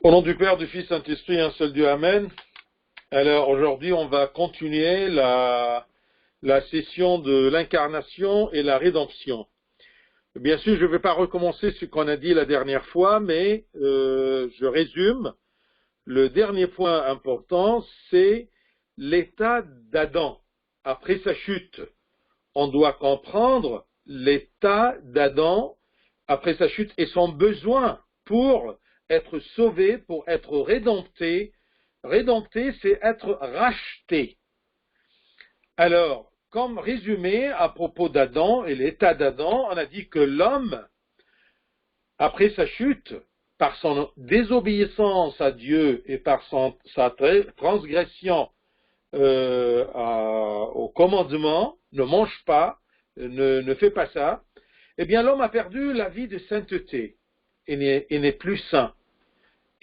Au nom du Père, du Fils, Saint-Esprit, un seul Dieu, Amen. Alors aujourd'hui, on va continuer la session de l'incarnation et la rédemption. Bien sûr, je ne vais pas recommencer ce qu'on a dit la dernière fois, mais je résume. Le dernier point important, c'est l'état d'Adam après sa chute. On doit comprendre l'état d'Adam après sa chute et son besoin pour être sauvé, pour être rédempté. Rédempté, c'est être racheté. Alors, comme résumé à propos d'Adam et l'état d'Adam, on a dit que l'homme, après sa chute, par son désobéissance à Dieu et par sa transgression au commandement, ne mange pas, ne fait pas ça, eh bien l'homme a perdu la vie de sainteté et n'est plus saint.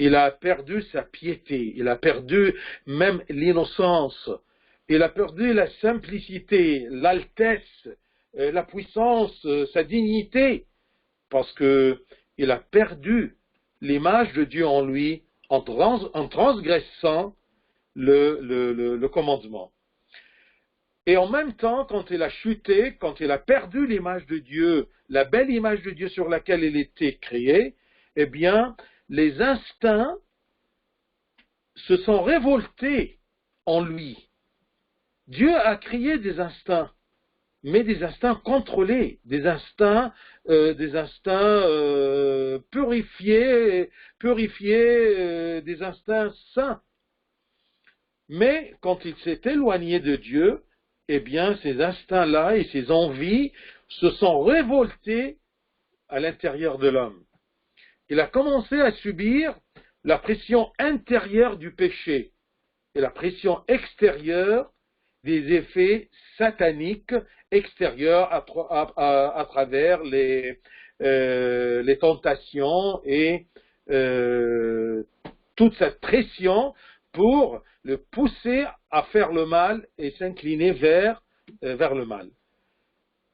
Il a perdu sa piété, il a perdu même l'innocence, il a perdu la simplicité, l'altesse, la puissance, sa dignité, parce que il a perdu l'image de Dieu en lui en transgressant le commandement. Et en même temps, quand il a chuté, quand il a perdu l'image de Dieu, la belle image de Dieu sur laquelle il était créé, eh bien, les instincts se sont révoltés en lui. Dieu a créé des instincts, mais des instincts contrôlés, des instincts purifiés, des instincts saints. Mais quand il s'est éloigné de Dieu, eh bien, ces instincts-là et ces envies se sont révoltés à l'intérieur de l'homme. Il a commencé à subir la pression intérieure du péché et la pression extérieure des effets sataniques extérieurs à travers les tentations et toute cette pression pour le pousser à faire le mal et s'incliner vers le mal.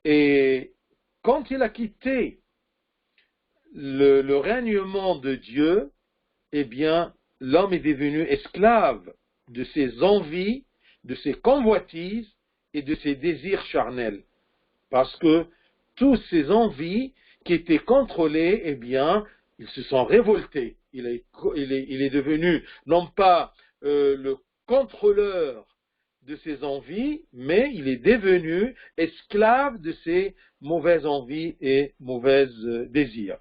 Et quand il a quitté le règnement de Dieu, eh bien, l'homme est devenu esclave de ses envies, de ses convoitises et de ses désirs charnels. Parce que tous ces envies qui étaient contrôlées, eh bien, ils se sont révoltés. Il est devenu non pas le contrôleur de ses envies, mais il est devenu esclave de ses mauvaises envies et mauvais désirs.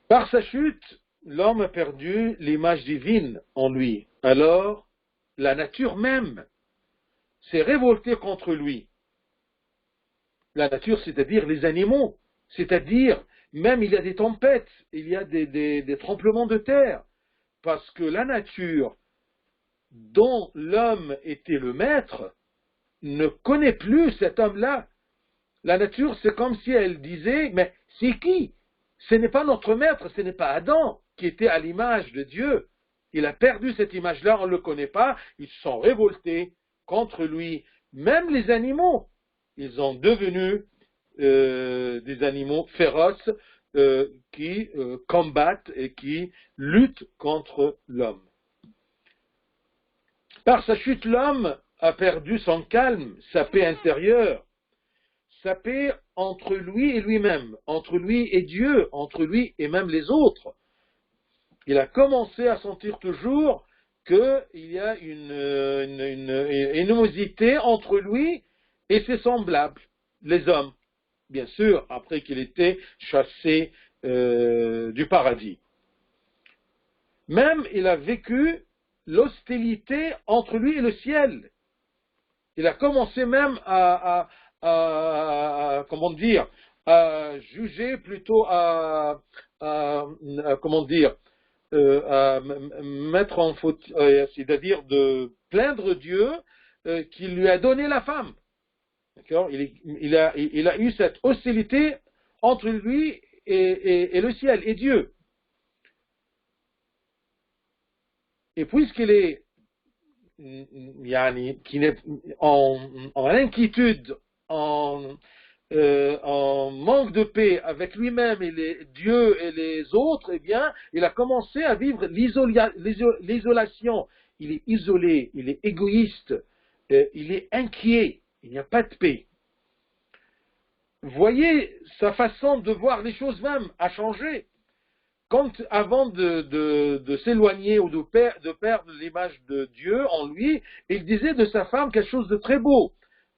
Par sa chute, l'homme a perdu l'image divine en lui. Alors, la nature même s'est révoltée contre lui. La nature, c'est-à-dire les animaux, c'est-à-dire même il y a des tempêtes, il y a des tremblements de terre, parce que la nature dont l'homme était le maître ne connaît plus cet homme-là. La nature, c'est comme si elle disait, mais c'est qui? Ce n'est pas notre maître, ce n'est pas Adam qui était à l'image de Dieu. Il a perdu cette image-là, on ne le connaît pas, ils se sont révoltés contre lui. Même les animaux, ils sont devenus des animaux féroces qui combattent et qui luttent contre l'homme. Par sa chute, l'homme a perdu son calme, sa paix intérieure, sa paix entre lui et lui-même, entre lui et Dieu, entre lui et même les autres. Il a commencé à sentir toujours qu'il y a une animosité entre lui et ses semblables, les hommes. Bien sûr, après qu'il était chassé du paradis. Même il a vécu l'hostilité entre lui et le ciel. Il a commencé même à juger plutôt mettre en faute, c'est-à-dire de plaindre Dieu qui lui a donné la femme. D'accord? Il a eu cette hostilité entre lui et le ciel et Dieu. Et puisqu'il est qui n'est en inquiétude, en en manque de paix avec lui-même et Dieu et les autres, eh bien, il a commencé à vivre l'isolation. Il est isolé, il est égoïste, il est inquiet, il n'y a pas de paix. Voyez, sa façon de voir les choses même a changé. Quand, avant de s'éloigner ou de perdre l'image de Dieu en lui, il disait de sa femme quelque chose de très beau.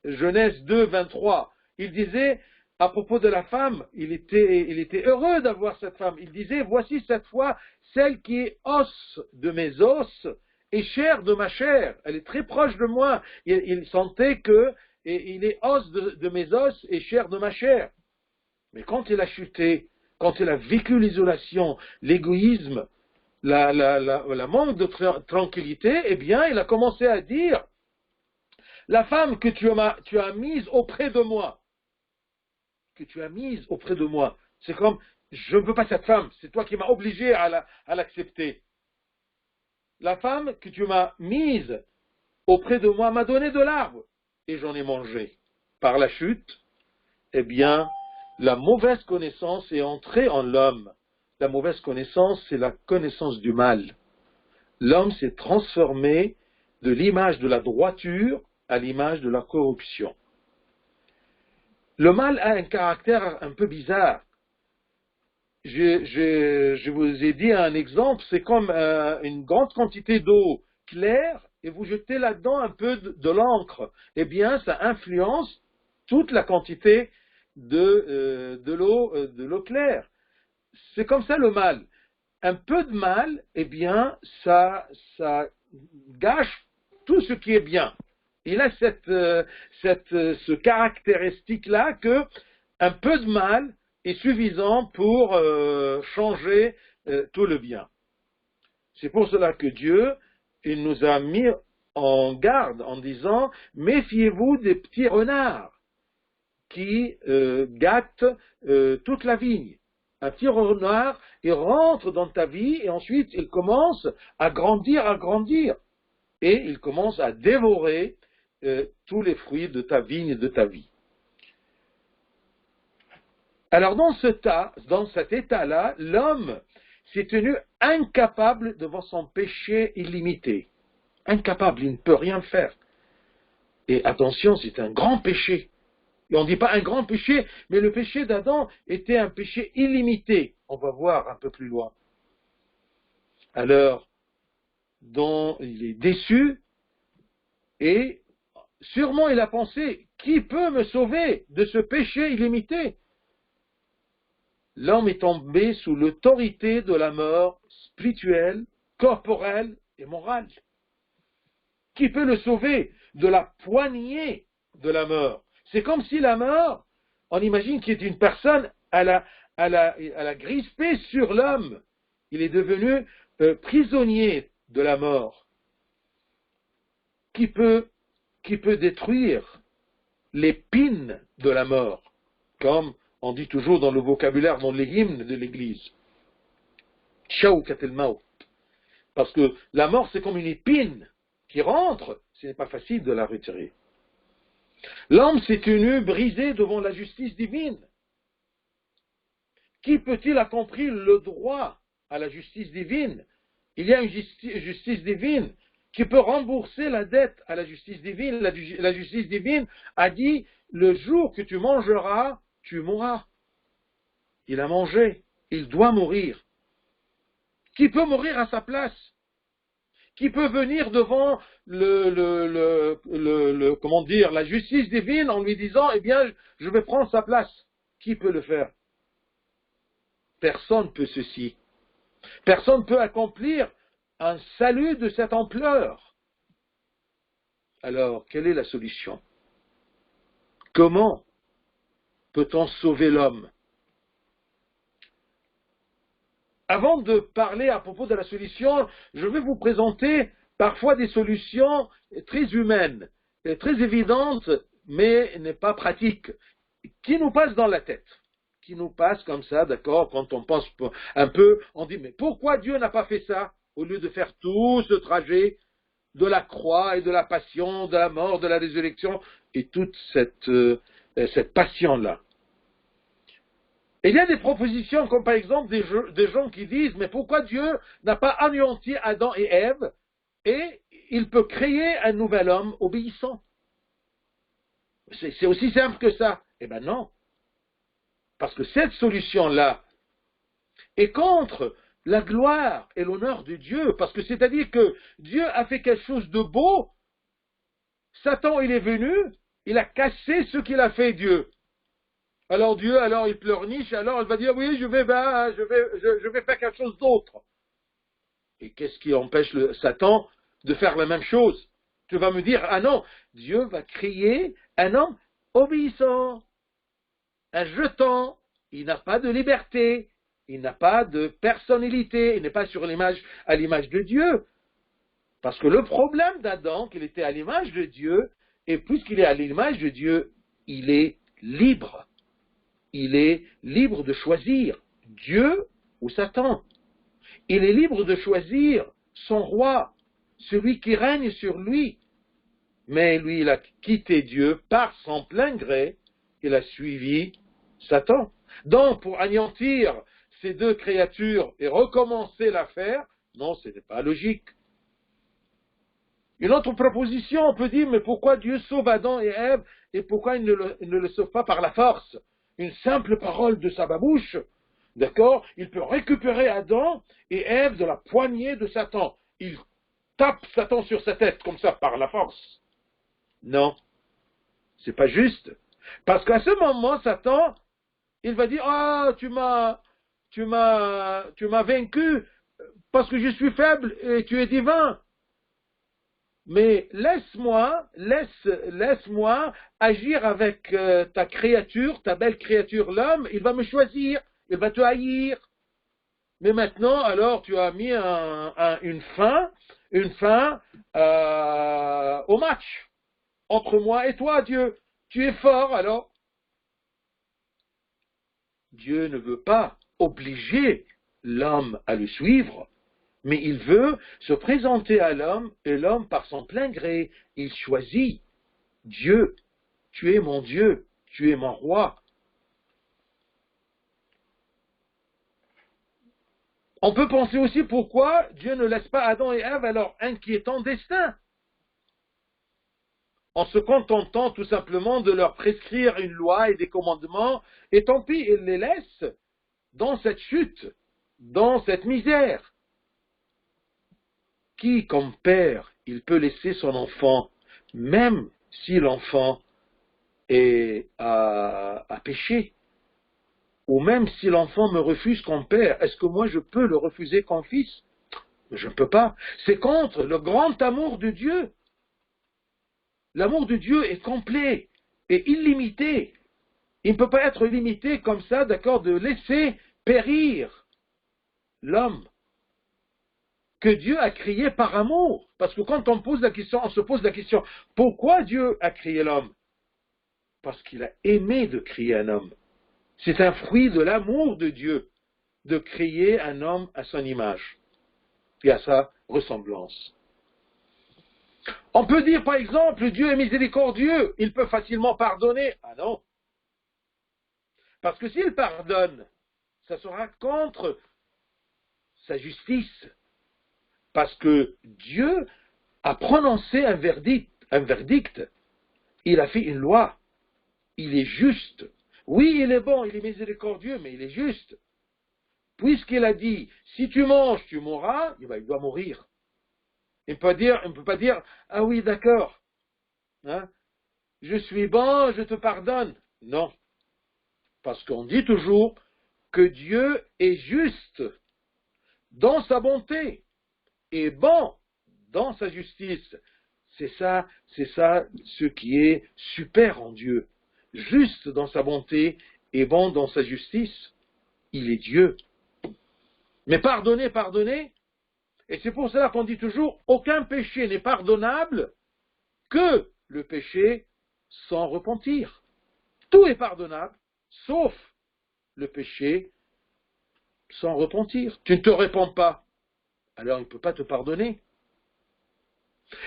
Genèse 2, 23. Il disait, à propos de la femme, il était heureux d'avoir cette femme. Il disait, voici cette fois celle qui est os de mes os et chair de ma chair. Elle est très proche de moi. Il sentait que il est os de mes os et chair de ma chair. Mais quand il a chuté, quand il a vécu l'isolation, l'égoïsme, la manque de tranquillité, eh bien, il a commencé à dire, la femme que tu as mise auprès de moi, c'est comme, je ne veux pas cette femme, c'est toi qui m'as obligé à l'accepter. La femme que tu m'as mise auprès de moi m'a donné de l'arbre, et j'en ai mangé. Par la chute, eh bien, la mauvaise connaissance est entrée en l'homme. La mauvaise connaissance, c'est la connaissance du mal. L'homme s'est transformé de l'image de la droiture à l'image de la corruption. Le mal a un caractère un peu bizarre. Je vous ai dit un exemple, c'est comme une grande quantité d'eau claire et vous jetez là-dedans un peu de l'encre. Eh bien, ça influence toute la quantité de l'eau claire. C'est comme ça le mal. Un peu de mal, eh bien, ça gâche tout ce qui est bien. Il a ce caractéristique-là que un peu de mal est suffisant pour changer tout le bien. C'est pour cela que Dieu, il nous a mis en garde en disant, méfiez-vous des petits renards qui gâtent toute la vigne. Un petit renard, il rentre dans ta vie et ensuite il commence à grandir, et il commence à dévorer tous les fruits de ta vigne et de ta vie. Alors dans cet état-là, l'homme s'est tenu incapable devant son péché illimité. Incapable, il ne peut rien faire. Et attention, c'est un grand péché. Et on ne dit pas un grand péché, mais le péché d'Adam était un péché illimité. On va voir un peu plus loin. Alors, il est déçu, et sûrement il a pensé, qui peut me sauver de ce péché illimité? L'homme est tombé sous l'autorité de la mort spirituelle, corporelle et morale. Qui peut le sauver de la poignée de la mort? C'est comme si la mort, on imagine qu'il est une personne, elle a grispé sur l'homme. Il est devenu prisonnier de la mort. Qui peut détruire l'épine de la mort, comme on dit toujours dans le vocabulaire, dans les hymnes de l'Église. Shawkat al-maut. Parce que la mort, c'est comme une épine qui rentre, ce n'est pas facile de la retirer. L'homme s'est tenu brisé devant la justice divine. Qui peut-il accomplir le droit à la justice divine? Il y a une justice divine qui peut rembourser la dette à la justice divine. La justice divine a dit, le jour que tu mangeras, tu mourras. Il a mangé, il doit mourir. Qui peut mourir à sa place? Qui peut venir devant la justice divine en lui disant, eh bien, je vais prendre sa place? Qui peut le faire? Personne ne peut ceci. Personne ne peut accomplir un salut de cette ampleur. Alors, quelle est la solution? Comment peut-on sauver l'homme? Avant de parler à propos de la solution, je vais vous présenter parfois des solutions très humaines, très évidentes, mais n'est pas pratiques, qui nous passent dans la tête, qui nous passent comme ça, d'accord, quand on pense un peu, on dit, mais pourquoi Dieu n'a pas fait ça, au lieu de faire tout ce trajet de la croix et de la passion, de la mort, de la résurrection, et toute cette passion-là. Et il y a des propositions comme par exemple des gens qui disent, mais pourquoi Dieu n'a pas anéanti Adam et Ève et il peut créer un nouvel homme obéissant? C'est aussi simple que ça. Eh bien non. Parce que cette solution-là est contre la gloire et l'honneur de Dieu. Parce que c'est-à-dire que Dieu a fait quelque chose de beau. Satan, il est venu, il a cassé ce qu'il a fait Dieu. Alors Dieu, alors il pleurniche, alors il va dire, oui, je vais faire quelque chose d'autre. Et qu'est-ce qui empêche Satan de faire la même chose? Tu vas me dire, ah non, Dieu va créer un homme obéissant, un jeton, il n'a pas de liberté, il n'a pas de personnalité, il n'est pas à l'image de Dieu. Parce que le problème d'Adam, qu'il était à l'image de Dieu, et puisqu'il est à l'image de Dieu, il est libre. Il est libre de choisir Dieu ou Satan. Il est libre de choisir son roi, celui qui règne sur lui. Mais lui, il a quitté Dieu par son plein gré, il a suivi Satan. Donc, pour anéantir ces deux créatures et recommencer l'affaire, non, ce n'est pas logique. Une autre proposition, on peut dire, mais pourquoi Dieu sauve Adam et Ève et pourquoi il ne le sauve pas par la force? Une simple parole de sa bouche, d'accord? Il peut récupérer Adam et Ève de la poignée de Satan. Il tape Satan sur sa tête comme ça par la force. Non, c'est pas juste. Parce qu'à ce moment, Satan, il va dire, ah, tu m'as vaincu parce que je suis faible et tu es divin. Mais laisse-moi agir avec ta créature, ta belle créature, l'homme, il va me choisir, il va te haïr. Mais maintenant, alors, tu as mis une fin au match entre moi et toi, Dieu. Tu es fort, alors. Dieu ne veut pas obliger l'homme à le suivre, mais il veut se présenter à l'homme, et l'homme, par son plein gré, il choisit Dieu. Tu es mon Dieu, tu es mon roi. On peut penser aussi pourquoi Dieu ne laisse pas Adam et Ève à leur inquiétant destin, en se contentant tout simplement de leur prescrire une loi et des commandements, et tant pis, il les laisse dans cette chute, dans cette misère. Qui, comme père, il peut laisser son enfant, même si l'enfant a péché, ou même si l'enfant me refuse comme père, est-ce que moi je peux le refuser comme fils? Je ne peux pas. C'est contre le grand amour de Dieu. L'amour de Dieu est complet et illimité. Il ne peut pas être limité comme ça, d'accord, de laisser périr l'homme que Dieu a créé par amour. Parce que quand on se pose la question, pourquoi Dieu a créé l'homme? Parce qu'il a aimé de créer un homme. C'est un fruit de l'amour de Dieu, de créer un homme à son image et à sa ressemblance. On peut dire par exemple, Dieu est miséricordieux, il peut facilement pardonner. Ah non. Parce que s'il pardonne, ça sera contre sa justice. Parce que Dieu a prononcé un verdict. Il a fait une loi. Il est juste. Oui, il est bon, il est miséricordieux, mais il est juste. Puisqu'il a dit, si tu manges, tu mourras, il doit mourir. Il ne peut pas dire, ah oui, d'accord, hein, je suis bon, je te pardonne. Non. Parce qu'on dit toujours que Dieu est juste dans sa bonté et bon dans sa justice. C'est ça ce qui est super en Dieu. Juste dans sa bonté et bon dans sa justice. Il est Dieu. Mais pardonner, et c'est pour cela qu'on dit toujours, aucun péché n'est pardonnable que le péché sans repentir. Tout est pardonnable, sauf le péché sans repentir. Tu ne te réponds pas, alors il ne peut pas te pardonner.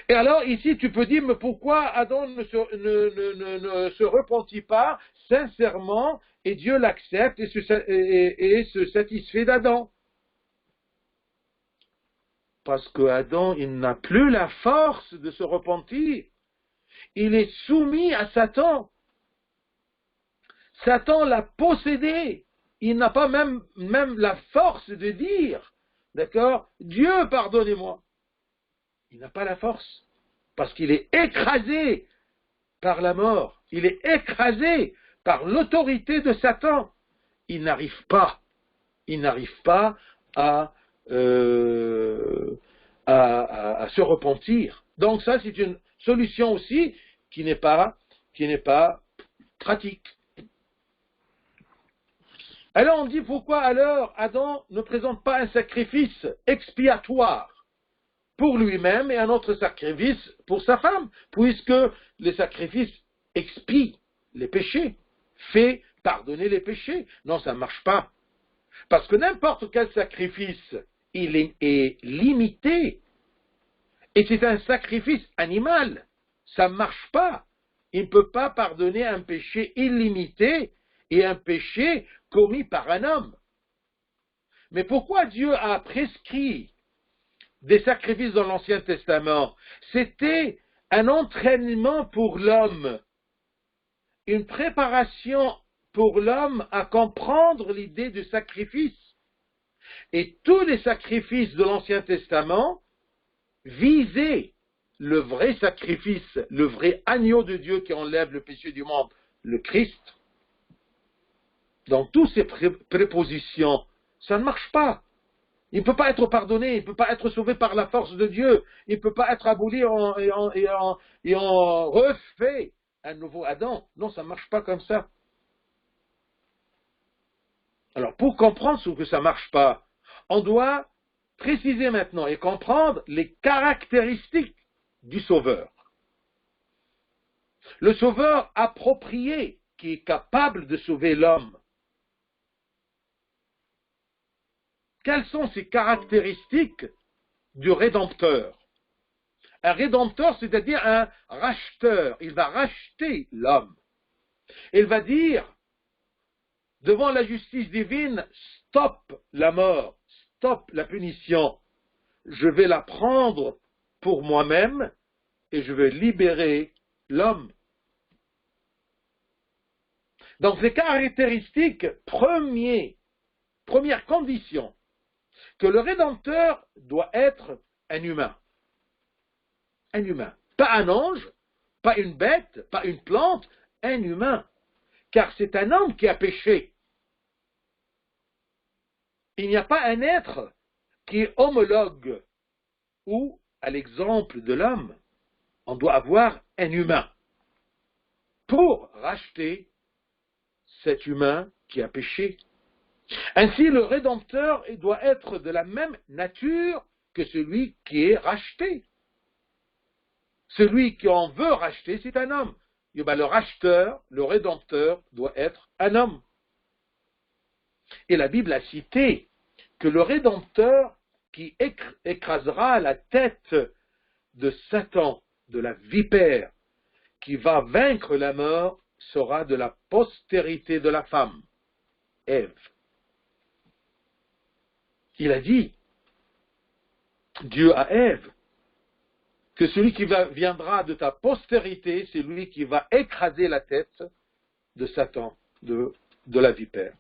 Et alors ici tu peux dire, mais pourquoi Adam ne se repentit pas sincèrement et Dieu l'accepte et se satisfait d'Adam. Parce que Adam, il n'a plus la force de se repentir. Il est soumis à Satan. Satan l'a possédé. Il n'a pas même la force de dire, d'accord, Dieu, pardonnez-moi. Il n'a pas la force. Parce qu'il est écrasé par la mort. Il est écrasé par l'autorité de Satan. Il n'arrive pas à se repentir. Donc ça, c'est une solution aussi qui n'est pas pratique. Alors on dit pourquoi alors Adam ne présente pas un sacrifice expiatoire pour lui-même et un autre sacrifice pour sa femme, puisque le sacrifice expie les péchés, fait pardonner les péchés. Non, ça ne marche pas. Parce que n'importe quel sacrifice, il est limité. Et c'est un sacrifice animal. Ça ne marche pas. Il ne peut pas pardonner un péché illimité et un péché commis par un homme. Mais pourquoi Dieu a prescrit des sacrifices dans l'Ancien Testament? C'était un entraînement pour l'homme, une préparation pour l'homme à comprendre l'idée du sacrifice. Et tous les sacrifices de l'Ancien Testament visaient le vrai sacrifice, le vrai agneau de Dieu qui enlève le péché du monde, le Christ. Dans toutes ces prépositions, ça ne marche pas. Il ne peut pas être pardonné, il ne peut pas être sauvé par la force de Dieu, il ne peut pas être aboli et on refait un nouveau Adam. Non, ça ne marche pas comme ça. Alors, pour comprendre ce que ça ne marche pas, on doit préciser maintenant et comprendre les caractéristiques du Sauveur. Le Sauveur approprié qui est capable de sauver l'homme. Quelles sont ces caractéristiques du Rédempteur? Un Rédempteur, c'est-à-dire un racheteur. Il va racheter l'homme. Il va dire, devant la justice divine, stop la mort, stop la punition. Je vais la prendre pour moi-même et je vais libérer l'homme. Donc les caractéristiques, première condition, que le Rédempteur doit être un humain. Un humain. Pas un ange, pas une bête, pas une plante, un humain. Car c'est un homme qui a péché. Il n'y a pas un être qui est homologue ou, à l'exemple de l'homme, on doit avoir un humain pour racheter cet humain qui a péché. Ainsi, le Rédempteur doit être de la même nature que celui qui est racheté. Celui qui en veut racheter, c'est un homme. Et bien, le racheteur, le Rédempteur, doit être un homme. Et la Bible a cité que le Rédempteur qui écrasera la tête de Satan, de la vipère, qui va vaincre la mort, sera de la postérité de la femme, Ève. Il a dit, Dieu à Ève, que celui qui viendra de ta postérité, c'est lui qui va écraser la tête de Satan, de la vipère.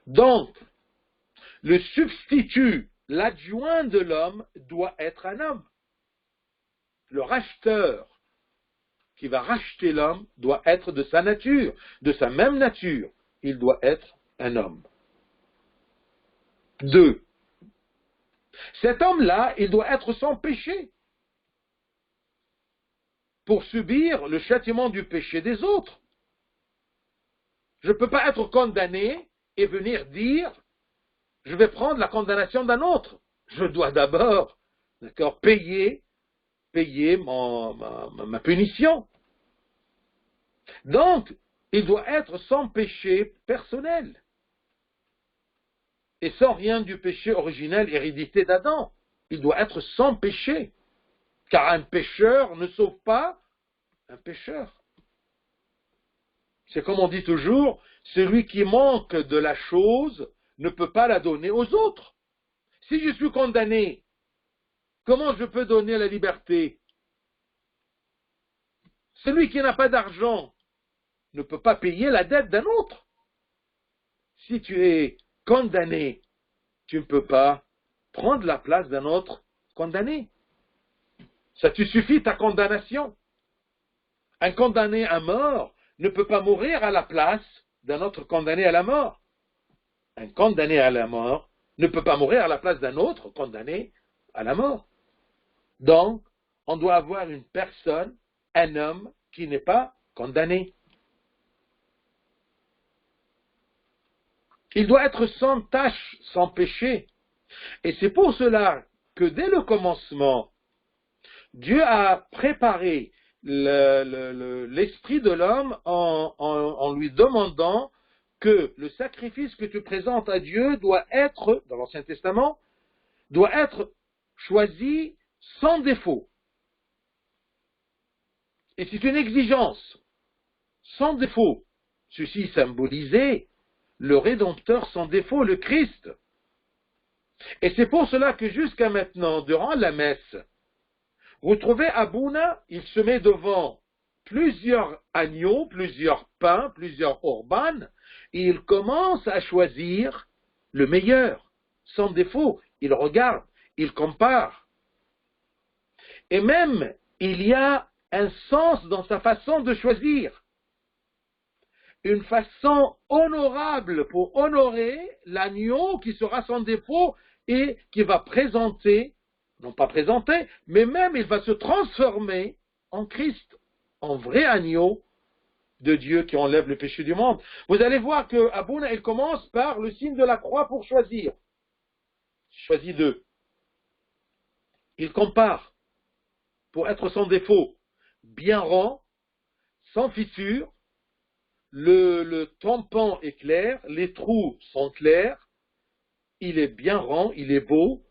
Donc, le substitut, l'adjoint de l'homme, doit être un homme. Le racheteur qui va racheter l'homme doit être de sa nature, de sa même nature. Il doit être un homme. 2. Cet homme-là, il doit être sans péché pour subir le châtiment du péché des autres. Je ne peux pas être condamné et venir dire je vais prendre la condamnation d'un autre. Je dois d'abord, d'accord, payer ma punition. Donc, il doit être sans péché personnel et sans rien du péché originel hérédité d'Adam. Il doit être sans péché, car un pécheur ne sauve pas un pécheur. C'est comme on dit toujours, celui qui manque de la chose ne peut pas la donner aux autres. Si je suis condamné, comment je peux donner la liberté? Celui qui n'a pas d'argent ne peut pas payer la dette d'un autre. Si tu es condamné, tu ne peux pas prendre la place d'un autre condamné. Ça te suffit ta condamnation. Un condamné à mort ne peut pas mourir à la place d'un autre condamné à la mort. Un condamné à la mort ne peut pas mourir à la place d'un autre condamné à la mort. Donc, on doit avoir une personne, un homme, qui n'est pas condamné. Il doit être sans tache, sans péché. Et c'est pour cela que dès le commencement, Dieu a préparé l'esprit de l'homme en lui demandant que le sacrifice que tu présentes à Dieu doit être, dans l'Ancien Testament, doit être choisi sans défaut. Et c'est une exigence, sans défaut. Ceci symbolisait le Rédempteur sans défaut, le Christ. Et c'est pour cela que jusqu'à maintenant, durant la messe, vous trouvez Abouna, il se met devant plusieurs agneaux, plusieurs pains, plusieurs orbanes, et il commence à choisir le meilleur, sans défaut. Il regarde, il compare. Et même, il y a un sens dans sa façon de choisir. Une façon honorable pour honorer l'agneau qui sera sans défaut et qui va présenter, non pas présenter, mais même il va se transformer en Christ, en vrai agneau de Dieu qui enlève le péché du monde. Vous allez voir que Abouna, il commence par le signe de la croix pour choisir. Il choisit deux. Il compare pour être sans défaut, bien rond, sans fissure, le tampon est clair, les trous sont clairs, il est bien rond, il est beau,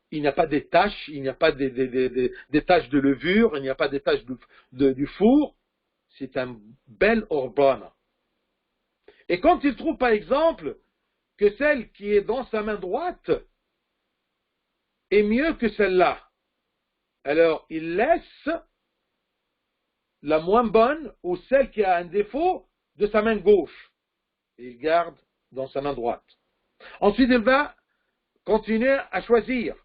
il n'y a pas des taches, il n'y a pas des taches de levure, il n'y a pas des taches du four, c'est un bel orban. Et quand il trouve par exemple que celle qui est dans sa main droite est mieux que celle-là, alors il laisse la moins bonne ou celle qui a un défaut de sa main gauche et il garde dans sa main droite. Ensuite il va continuer à choisir.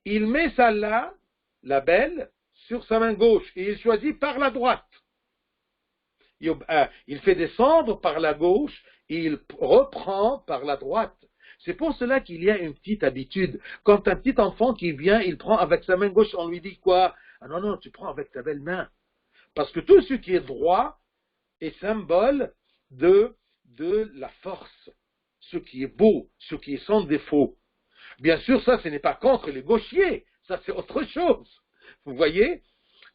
Il met celle-là, la belle, sur sa main gauche et il choisit par la droite. Il fait descendre par la gauche et il reprend par la droite. C'est pour cela qu'il y a une petite habitude. Quand un petit enfant qui vient, il prend avec sa main gauche, on lui dit quoi? Ah non, non, tu prends avec ta belle main. Parce que tout ce qui est droit est symbole de la force. Ce qui est beau, ce qui est sans défaut. Bien sûr, ça, ce n'est pas contre les gauchers. Ça, c'est autre chose. Vous voyez?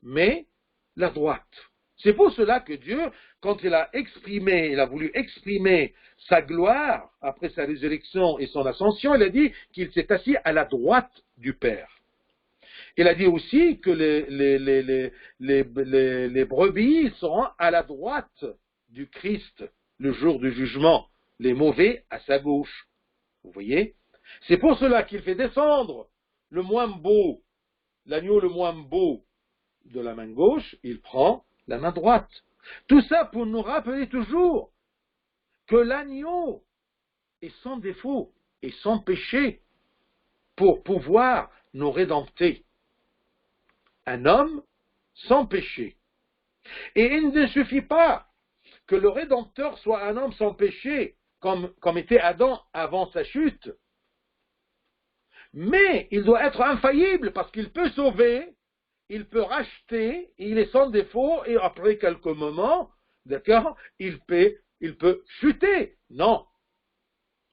Mais la droite. C'est pour cela que Dieu, quand il a voulu exprimer sa gloire après sa résurrection et son ascension, il a dit qu'il s'est assis à la droite du Père. Il a dit aussi que les brebis seront à la droite du Christ le jour du jugement, les mauvais à sa gauche. Vous voyez? C'est pour cela qu'il fait descendre le moins beau, l'agneau le moins beau de la main gauche, il prend la main droite. Tout ça pour nous rappeler toujours que l'agneau est sans défaut et sans péché pour pouvoir nous rédempter. Un homme sans péché. Et il ne suffit pas que le Rédempteur soit un homme sans péché, comme était Adam avant sa chute, mais il doit être infaillible parce qu'il peut sauver, il peut racheter, il est sans défaut, et après quelques moments, d'accord, il peut chuter. Non.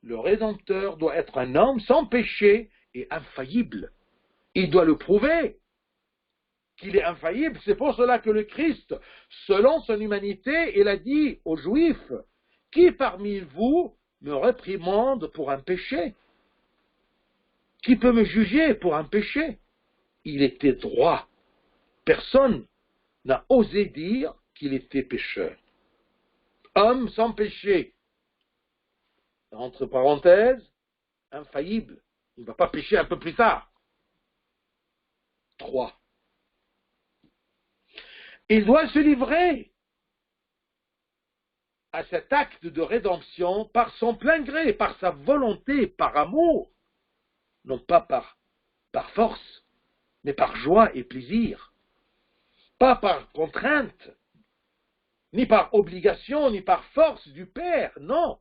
Le Rédempteur doit être un homme sans péché et infaillible. Il doit le prouver qu'il est infaillible. C'est pour cela que le Christ, selon son humanité, il a dit aux Juifs, qui parmi vous me réprimande pour un péché? Qui peut me juger pour un péché? Il était droit. Personne n'a osé dire qu'il était pécheur. Homme sans péché. Entre parenthèses, infaillible. Il ne va pas pécher un peu plus tard. 3. Il doit se livrer à cet acte de rédemption par son plein gré, par sa volonté, par amour, non pas par force, mais par joie et plaisir, pas par contrainte, ni par obligation, ni par force du Père, non.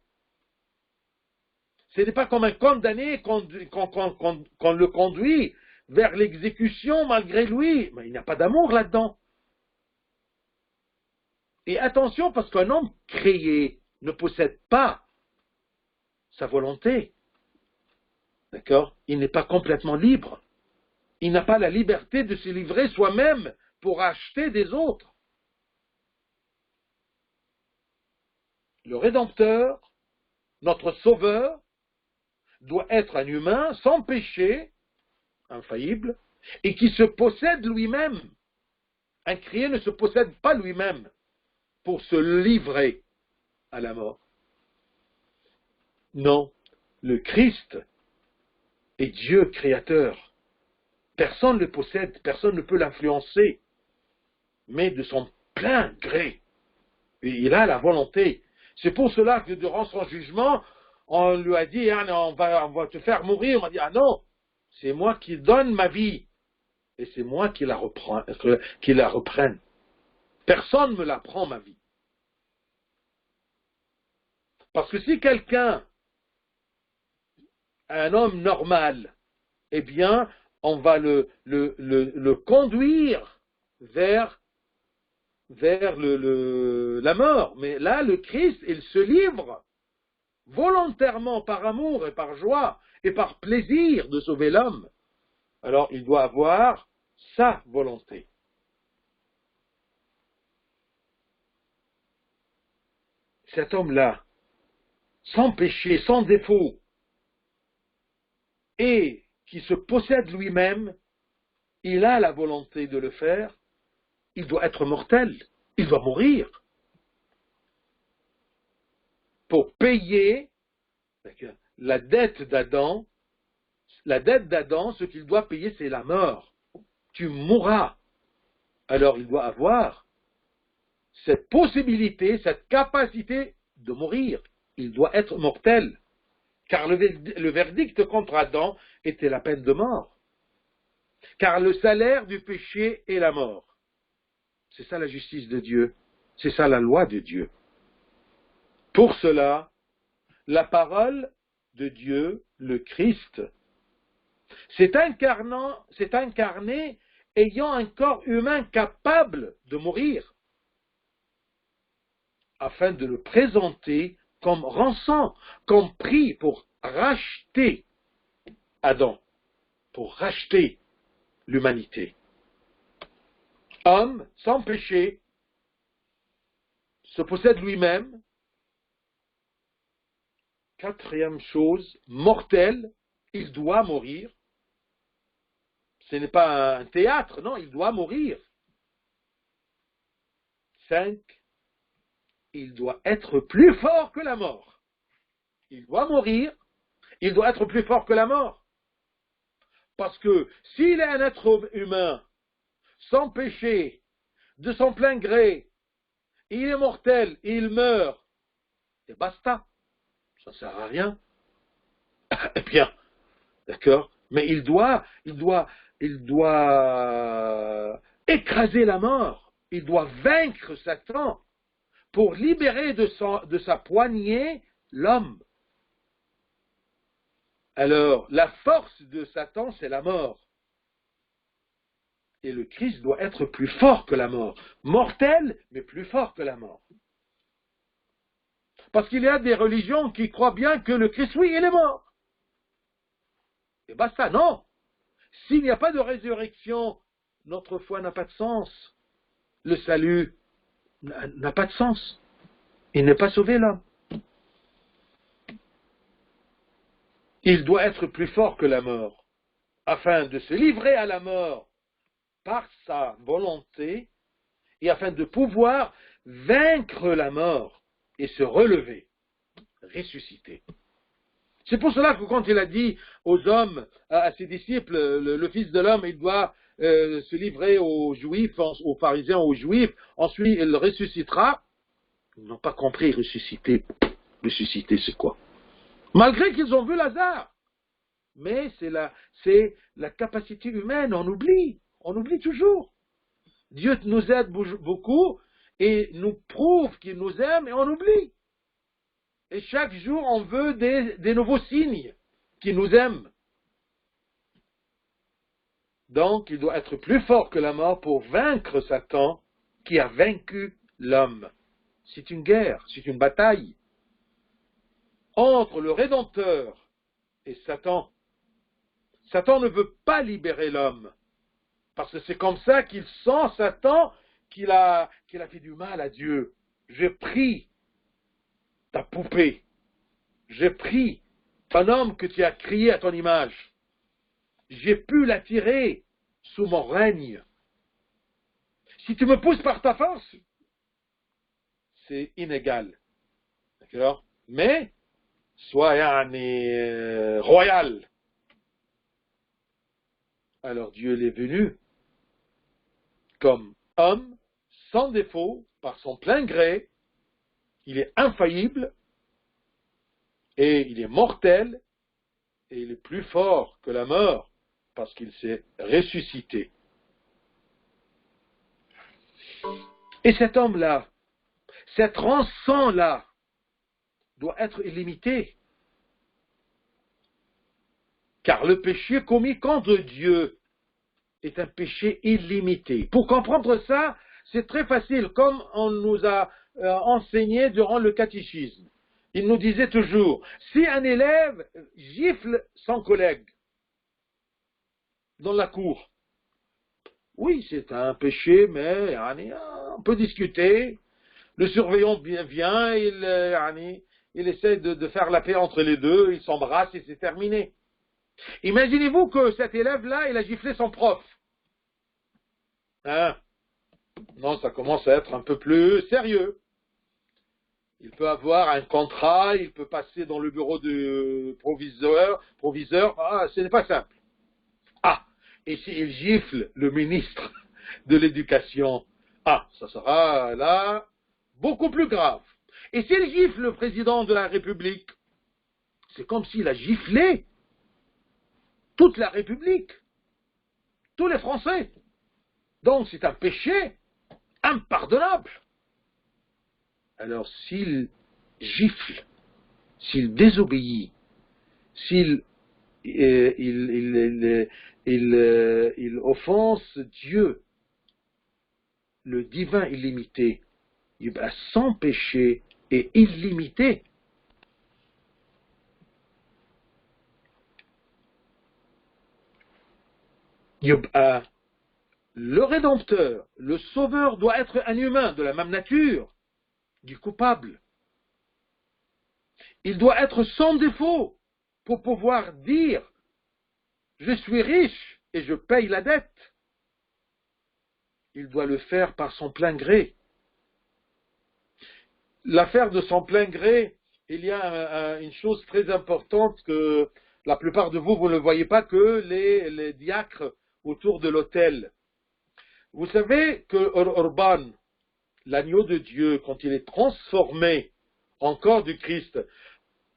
Ce n'est pas comme un condamné qu'on le conduit vers l'exécution malgré lui, mais il n'y a pas d'amour là-dedans. Et attention, parce qu'un homme créé ne possède pas sa volonté. D'accord? Il n'est pas complètement libre. Il n'a pas la liberté de se livrer soi-même pour acheter des autres. Le Rédempteur, notre Sauveur, doit être un humain sans péché, infaillible, et qui se possède lui-même. Un créé ne se possède pas lui-même pour se livrer à la mort. Non, le Christ est Dieu créateur. Personne ne le possède, personne ne peut l'influencer, mais de son plein gré. Et il a la volonté. C'est pour cela que durant son jugement, on lui a dit, ah, on va te faire mourir. On m'a dit, ah non, c'est moi qui donne ma vie. Et c'est moi qui la reprenne. Personne ne me la prend, ma vie. Parce que si quelqu'un, un homme normal, eh bien, on va le conduire vers la mort. Mais là, le Christ, il se livre volontairement par amour et par joie et par plaisir de sauver l'homme. Alors, il doit avoir sa volonté. Cet homme-là, sans péché, sans défaut, et qui se possède lui-même, il a la volonté de le faire, il doit être mortel, il doit mourir pour payer la dette d'Adam. La dette d'Adam, ce qu'il doit payer, c'est la mort. Tu mourras. Alors il doit avoir cette possibilité, cette capacité de mourir. Il doit être mortel. Car le verdict contre Adam était la peine de mort. Car le salaire du péché est la mort. C'est ça la justice de Dieu. C'est ça la loi de Dieu. Pour cela, la parole de Dieu, le Christ, s'est incarné ayant un corps humain capable de mourir, afin de le présenter comme rançon, comme prix pour racheter Adam, pour racheter l'humanité. Homme sans péché, se possède lui-même. Quatrième chose, mortel, il doit mourir. Ce n'est pas un théâtre, non, il doit mourir. 5. Il doit être plus fort que la mort. Il doit mourir, il doit être plus fort que la mort. Parce que s'il est un être humain, sans péché, de son plein gré, il est mortel, il meurt, et basta. Ça ne sert à rien. Eh bien, d'accord, mais il doit écraser la mort, il doit vaincre Satan pour libérer de sa poignée l'homme. Alors, la force de Satan, c'est la mort. Et le Christ doit être plus fort que la mort. Mortel, mais plus fort que la mort. Parce qu'il y a des religions qui croient bien que le Christ, oui, il est mort. Et basta, non. S'il n'y a pas de résurrection, notre foi n'a pas de sens. Le salut n'a pas de sens. Il n'est pas sauvé l'homme. Il doit être plus fort que la mort, afin de se livrer à la mort par sa volonté et afin de pouvoir vaincre la mort. et se relever, ressusciter. C'est pour cela que quand il a dit aux hommes, à ses disciples, le Fils de l'homme, il doit se livrer aux Juifs, aux pharisiens, aux Juifs, ensuite il ressuscitera, ils n'ont pas compris ressusciter. Ressusciter, c'est quoi? Malgré qu'ils ont vu Lazare. Mais c'est la capacité humaine, on oublie toujours. Dieu nous aide beaucoup et nous prouve qu'il nous aime et on oublie. Et chaque jour, on veut des nouveaux signes qui nous aiment. Donc, il doit être plus fort que la mort pour vaincre Satan qui a vaincu l'homme. C'est une guerre, c'est une bataille entre le Rédempteur et Satan. Satan ne veut pas libérer l'homme, parce que c'est comme ça qu'il sent, Satan, qu'il a fait du mal à Dieu. J'ai pris ta poupée, j'ai pris ton homme que tu as créé à ton image, j'ai pu l'attirer sous mon règne. Si tu me pousses par ta force, c'est inégal. D'accord? Mais, sois royal. Alors Dieu est venu comme homme, sans défaut, par son plein gré. Il est infaillible, et il est mortel, et il est plus fort que la mort, parce qu'il s'est ressuscité. Et cet homme-là, cet sang-là, doit être illimité. Car le péché commis contre Dieu est un péché illimité. Pour comprendre ça, c'est très facile, comme on nous a enseigné durant le catéchisme. Il nous disait toujours, si un élève gifle son collègue dans la cour, oui, c'est un péché, mais on peut discuter. Le surveillant vient, il essaie de faire la paix entre les deux, ils s'embrassent et c'est terminé. Imaginez-vous que cet élève-là, il a giflé son prof. Hein? Non, ça commence à être un peu plus sérieux. Il peut avoir un contrat, il peut passer dans le bureau du proviseur. Ah, ce n'est pas simple. Ah, et s'il gifle le ministre de l'Éducation, ah, ça sera là beaucoup plus grave. Et s'il gifle le président de la République, c'est comme s'il a giflé toute la République, tous les Français. Donc c'est un péché impardonnable. Alors s'il gifle, s'il désobéit, s'il il offense Dieu, le divin illimité, sans péché et illimité. Le Rédempteur, le Sauveur doit être un humain de la même nature du coupable. Il doit être sans défaut pour pouvoir dire « Je suis riche et je paye la dette ». Il doit le faire par son plein gré. L'affaire de son plein gré, il y a une chose très importante que la plupart de vous, vous ne voyez pas, que les diacres autour de l'autel. Vous savez que Orban, l'agneau de Dieu, quand il est transformé en corps du Christ,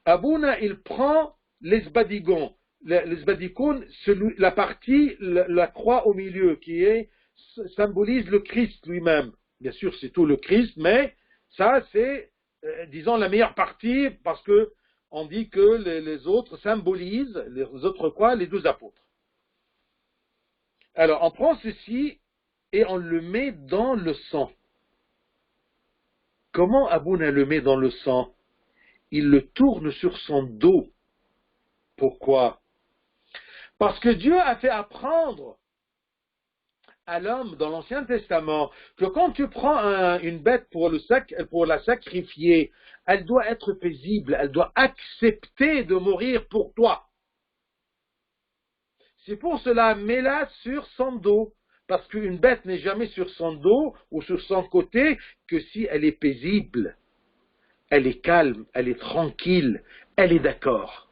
Abouna, il prend les sbadigons, la partie, la croix au milieu, qui symbolise le Christ lui-même. Bien sûr, c'est tout le Christ, mais ça, c'est, disons, la meilleure partie, parce que on dit que les autres symbolisent, les autres croix, les 12 apôtres. Alors, on prend ceci et on le met dans le sang. Comment Abouna le met dans le sang? Il le tourne sur son dos. Pourquoi? Parce que Dieu a fait apprendre à l'homme dans l'Ancien Testament que quand tu prends une bête pour la sacrifier, elle doit être paisible, elle doit accepter de mourir pour toi. C'est pour cela, mets-la sur son dos, parce qu'une bête n'est jamais sur son dos ou sur son côté que si elle est paisible. elle est calme, elle est tranquille, elle est d'accord.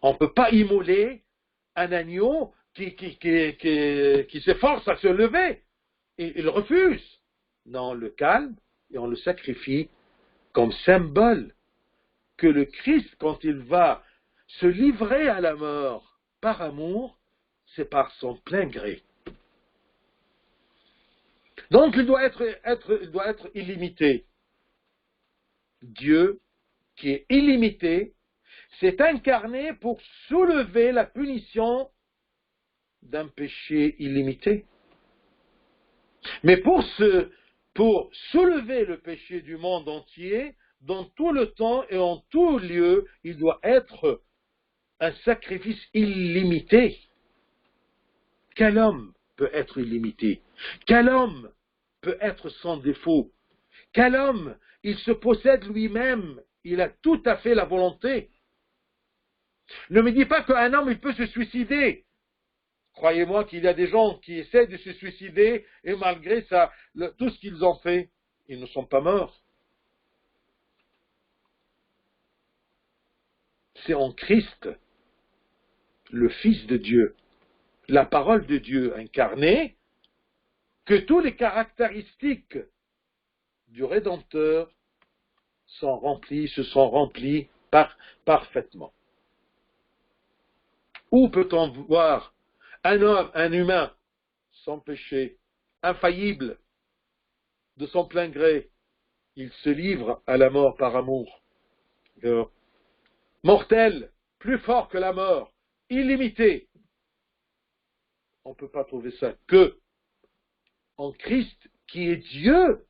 On ne peut pas immoler un agneau qui s'efforce à se lever. Et il refuse. Non, on le calme et on le sacrifie comme symbole que le Christ, quand il va se livrer à la mort par amour, c'est par son plein gré. Donc il doit être illimité. Dieu, qui est illimité, s'est incarné pour soulever la punition d'un péché illimité. Mais pour soulever le péché du monde entier, dans tout le temps et en tout lieu, il doit être un sacrifice illimité. Quel homme peut être illimité? Quel homme peut être sans défaut? Quel homme, il se possède lui-même, il a tout à fait la volonté. Ne me dis pas qu'un homme, il peut se suicider. Croyez-moi qu'il y a des gens qui essaient de se suicider et malgré ça, tout ce qu'ils ont fait, ils ne sont pas morts. C'est en Christ, le Fils de Dieu, la parole de Dieu incarnée, que toutes les caractéristiques du Rédempteur se sont remplies parfaitement. Où peut-on voir un homme, un humain, sans péché, infaillible, de son plein gré, il se livre à la mort par amour. Mortel, plus fort que la mort, illimité. On ne peut pas trouver ça que en Christ, qui est Dieu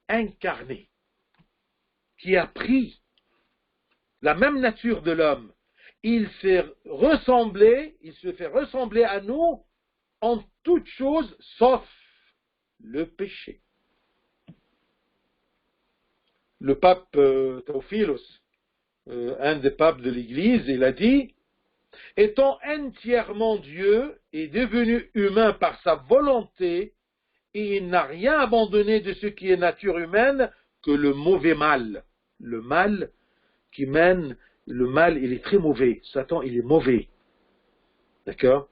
incarné, qui a pris la même nature de l'homme. Il se fait ressembler à nous en toutes choses, sauf le péché. Le pape Théophilos, un des papes de l'Église, il a dit, étant entièrement Dieu et devenu humain par sa volonté, et il n'a rien abandonné de ce qui est nature humaine que le mauvais mal. Le mal qui mène, le mal, il est très mauvais. Satan, il est mauvais. D'accord?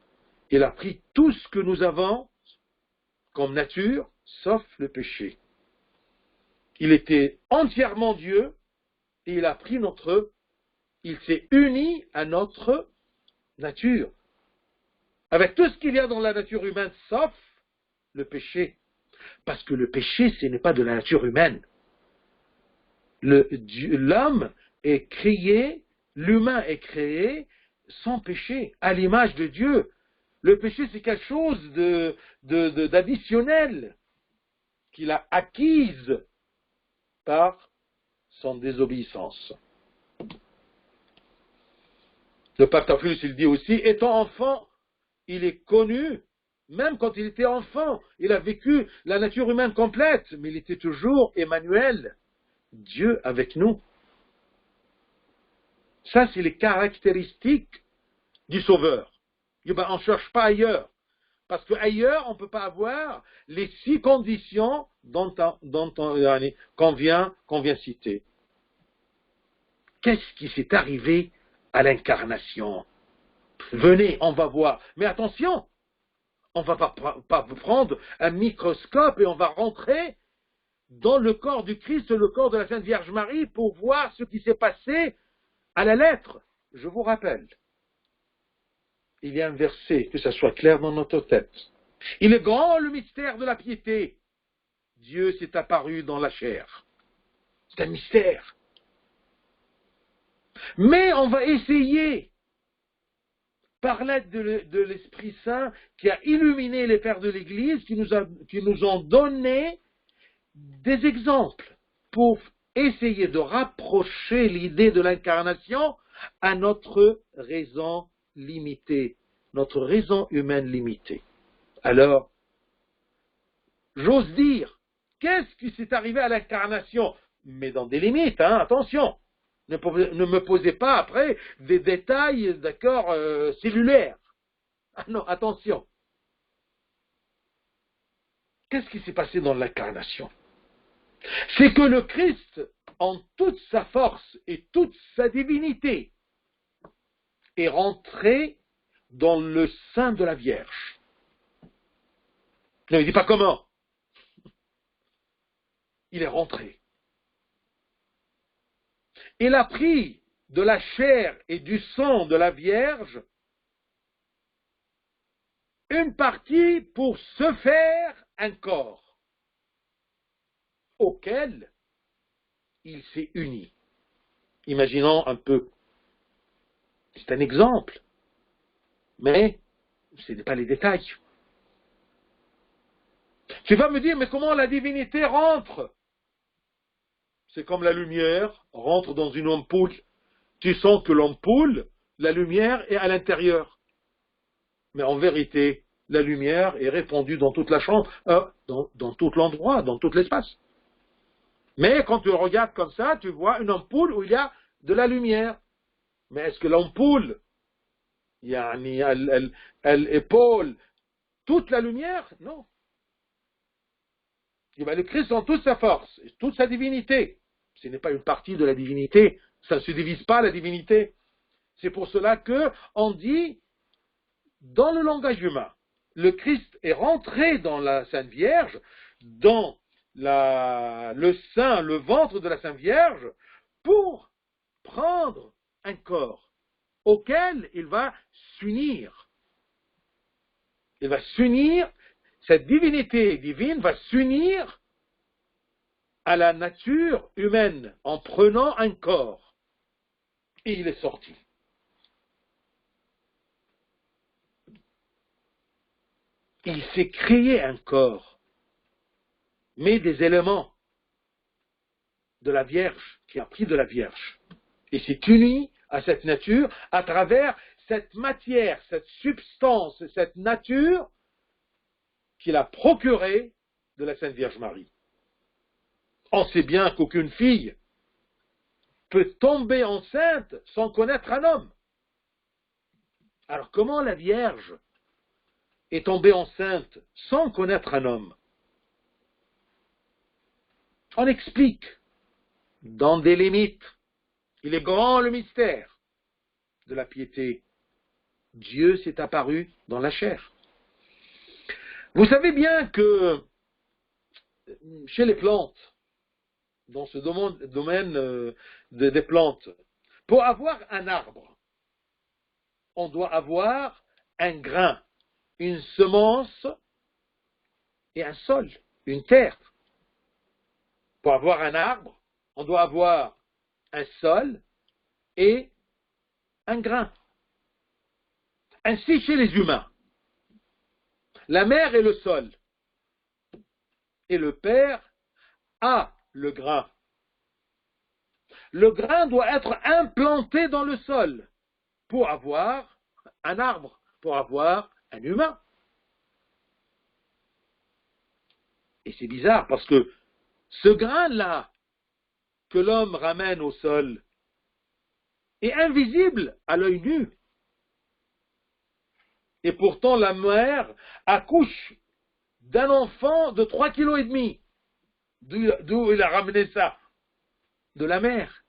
Il a pris tout ce que nous avons comme nature, sauf le péché. Il était entièrement Dieu, et il a pris il s'est uni à notre nature. Avec tout ce qu'il y a dans la nature humaine, sauf le péché. Parce que le péché, ce n'est pas de la nature humaine. L'homme est créé, l'humain est créé sans péché, à l'image de Dieu. Le péché, c'est quelque chose d'additionnel qu'il a acquise par son désobéissance. Le pape Théophile, il dit aussi, étant enfant, il est connu, même quand il était enfant, il a vécu la nature humaine complète, mais il était toujours Emmanuel, Dieu avec nous. Ça, c'est les caractéristiques du Sauveur. On ne cherche pas ailleurs. Parce qu'ailleurs, on ne peut pas avoir les 6 conditions qu'on vient citer. Qu'est-ce qui s'est arrivé à l'incarnation? Venez, on va voir. Mais attention, on ne va pas prendre un microscope et on va rentrer dans le corps du Christ, le corps de la Sainte Vierge Marie, pour voir ce qui s'est passé à la lettre. Je vous rappelle, il y a un verset, que ça soit clair dans notre tête. Il est grand le mystère de la piété. Dieu s'est apparu dans la chair. C'est un mystère. Mais on va essayer, par l'aide de l'Esprit Saint, qui a illuminé les pères de l'Église, qui nous ont donné des exemples pour essayer de rapprocher l'idée de l'incarnation à notre raison limitée, notre raison humaine limitée. Alors, j'ose dire, qu'est-ce qui s'est arrivé à l'incarnation? Mais dans des limites, attention. Ne me posez pas après des détails, d'accord, cellulaires. Ah non, attention. Qu'est-ce qui s'est passé dans l'incarnation? c'est que le Christ, en toute sa force et toute sa divinité, est rentré dans le sein de la Vierge. Ne me dis pas comment. Il est rentré. Il a pris de la chair et du sang de la Vierge une partie pour se faire un corps auquel il s'est uni. Imaginons un peu. C'est un exemple, mais ce n'est pas les détails. Tu vas me dire, mais comment la divinité rentre? C'est comme la lumière rentre dans une ampoule. Tu sens que l'ampoule, la lumière est à l'intérieur. Mais en vérité, la lumière est répandue dans toute la chambre, dans tout l'endroit, dans tout l'espace. Mais quand tu regardes comme ça, tu vois une ampoule où il y a de la lumière. Mais est-ce que l'ampoule, elle épaule toute la lumière? Non. Le Christ en toute sa force, toute sa divinité. Ce n'est pas une partie de la divinité. Ça ne se divise pas, la divinité. C'est pour cela qu'on dit, dans le langage humain, le Christ est rentré dans la Sainte Vierge, dans le sein, le ventre de la Sainte Vierge, pour prendre un corps auquel il va s'unir. Il va s'unir, cette divinité divine va s'unir à la nature humaine en prenant un corps. Et il est sorti. Il s'est créé un corps, mais des éléments de la Vierge, qui a pris de la Vierge. Et s'est uni à cette nature à travers cette matière, cette substance, cette nature qu'il a procurée de la Sainte Vierge Marie. On sait bien qu'aucune fille peut tomber enceinte sans connaître un homme. Alors comment la Vierge est tombée enceinte sans connaître un homme? On explique dans des limites. Il est grand le mystère de la piété. Dieu s'est apparu dans la chair. Vous savez bien que chez les plantes, dans ce domaine des plantes, pour avoir un arbre, on doit avoir un grain, une semence et un sol, une terre. Pour avoir un arbre, on doit avoir un sol et un grain. Ainsi chez les humains, la mère est le sol et le père a le grain. Le grain doit être implanté dans le sol pour avoir un arbre, pour avoir un humain. Et c'est bizarre parce que ce grain-là que l'homme ramène au sol est invisible à l'œil nu. Et pourtant la mère accouche d'un enfant de 3,5 kg. D'où il a ramené ça? De la mer.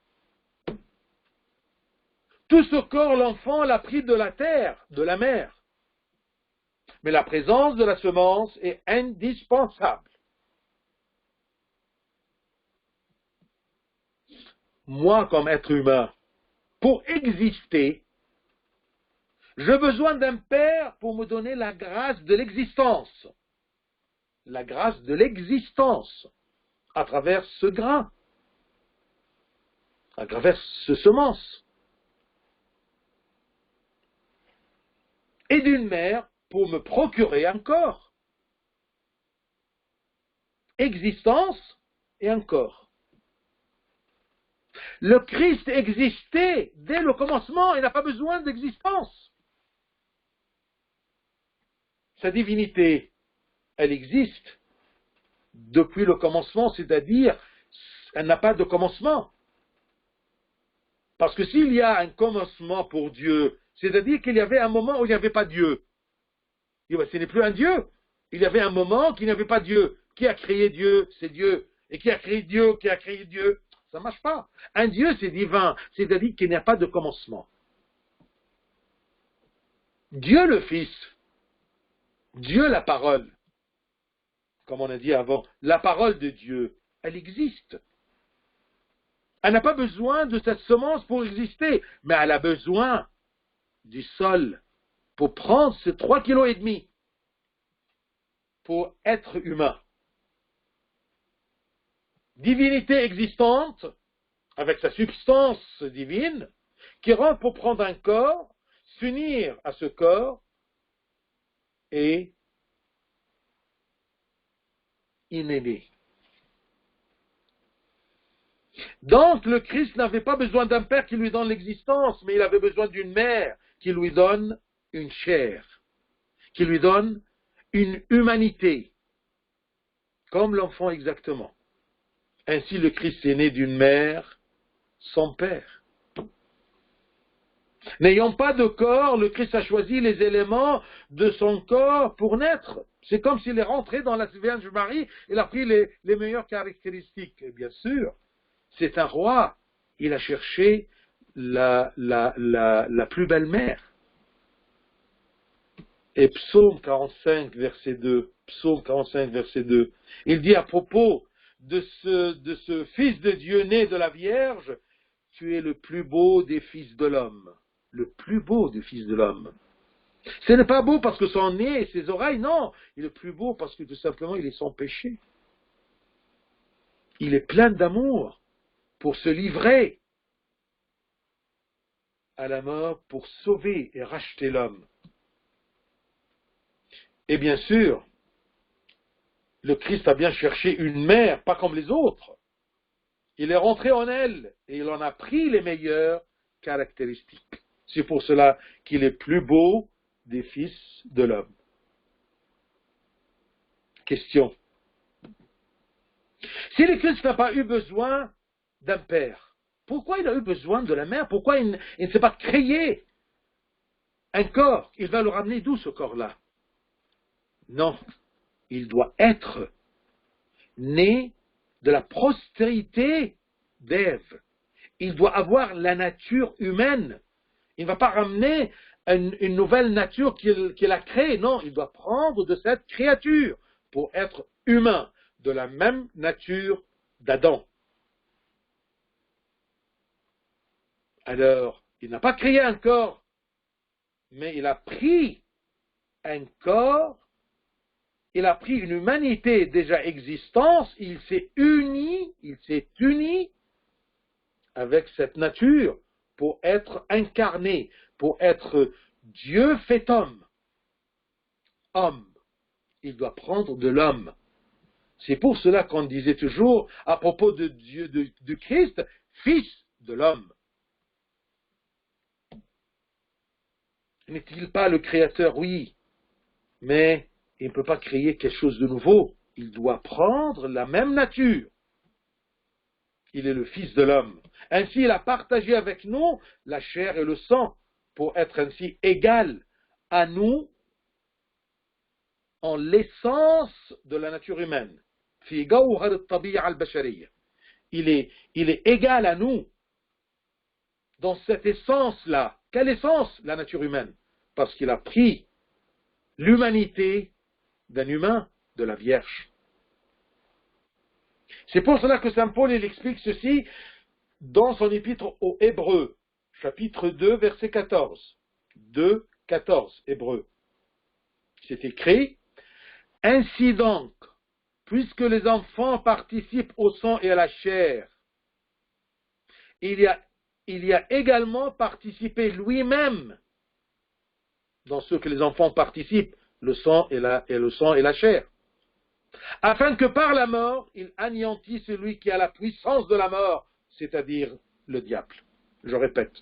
Tout ce corps, l'enfant l'a pris de la terre, de la mer. Mais la présence de la semence est indispensable. Moi, comme être humain, pour exister, j'ai besoin d'un père pour me donner la grâce de l'existence. La grâce de l'existence à travers ce grain, à travers ce semence. Et d'une mère pour me procurer un corps. Existence et un corps. Le Christ existait dès le commencement, il n'a pas besoin d'existence. Sa divinité, elle existe depuis le commencement, c'est-à-dire, elle n'a pas de commencement. Parce que s'il y a un commencement pour Dieu, c'est-à-dire qu'il y avait un moment où il n'y avait pas Dieu. Ce n'est plus un Dieu. Il y avait un moment qu'il n'y avait pas Dieu. Qui a créé Dieu? C'est Dieu. et qui a créé Dieu, ça ne marche pas. Un Dieu, c'est divin, c'est-à-dire qu'il n'y a pas de commencement. Dieu le Fils, Dieu la parole, comme on a dit avant, la parole de Dieu, elle existe. Elle n'a pas besoin de cette semence pour exister, mais elle a besoin du sol pour prendre ces 3,5 kg pour être humain. Divinité existante, avec sa substance divine, qui rentre pour prendre un corps, s'unir à ce corps et il est né. Donc le Christ n'avait pas besoin d'un père qui lui donne l'existence, mais il avait besoin d'une mère qui lui donne une chair, qui lui donne une humanité, comme l'enfant exactement. Ainsi le Christ est né d'une mère sans père. N'ayant pas de corps, le Christ a choisi les éléments de son corps pour naître. C'est comme s'il est rentré dans la Vierge Marie, il a pris les meilleures caractéristiques. Et bien sûr, c'est un roi. Il a cherché la plus belle mère. Et Psaume 45, verset 2, Psaume 45, verset 2, il dit à propos de ce Fils de Dieu né de la Vierge, tu es le plus beau des fils de l'homme. Le plus beau des fils de l'homme. Ce n'est pas beau parce que son nez et ses oreilles, non. Il est plus beau parce que tout simplement il est sans péché. Il est plein d'amour pour se livrer à la mort, pour sauver et racheter l'homme. Et bien sûr, le Christ a bien cherché une mère, pas comme les autres. Il est rentré en elle et il en a pris les meilleures caractéristiques. C'est pour cela qu'il est plus beau des fils de l'homme. Question. Si le Christ n'a pas eu besoin d'un père, pourquoi il a eu besoin de la mère? Pourquoi il ne s'est pas créé un corps? Il va le ramener d'où ce corps-là? Non, il doit être né de la postérité d'Ève. Il doit avoir la nature humaine. Il ne va pas ramener une nouvelle nature qu'il a créée. Non, il doit prendre de cette créature pour être humain, de la même nature d'Adam. Alors, il n'a pas créé un corps, mais il a pris un corps, il a pris une humanité déjà existante, il s'est uni avec cette nature pour être incarné, pour être Dieu fait homme. Homme. Il doit prendre de l'homme. C'est pour cela qu'on disait toujours à propos de Dieu, du Christ, fils de l'homme. N'est-il pas le créateur? Oui. Mais il ne peut pas créer quelque chose de nouveau. Il doit prendre la même nature. Il est le Fils de l'homme. Ainsi, il a partagé avec nous la chair et le sang pour être ainsi égal à nous en l'essence de la nature humaine. Il est égal à nous dans cette essence-là. Quelle essence? La nature humaine. Parce qu'il a pris l'humanité d'un humain, de la Vierge. C'est pour cela que saint Paul il explique ceci dans son épître aux Hébreux, chapitre 2, verset 14. 2, 14, Hébreux. C'est écrit, « Ainsi donc, puisque les enfants participent au sang et à la chair, il y a également participé lui-même dans ce que les enfants participent, le sang et la chair, afin que par la mort, il anéantisse celui qui a la puissance de la mort, c'est-à-dire le diable. » Je répète.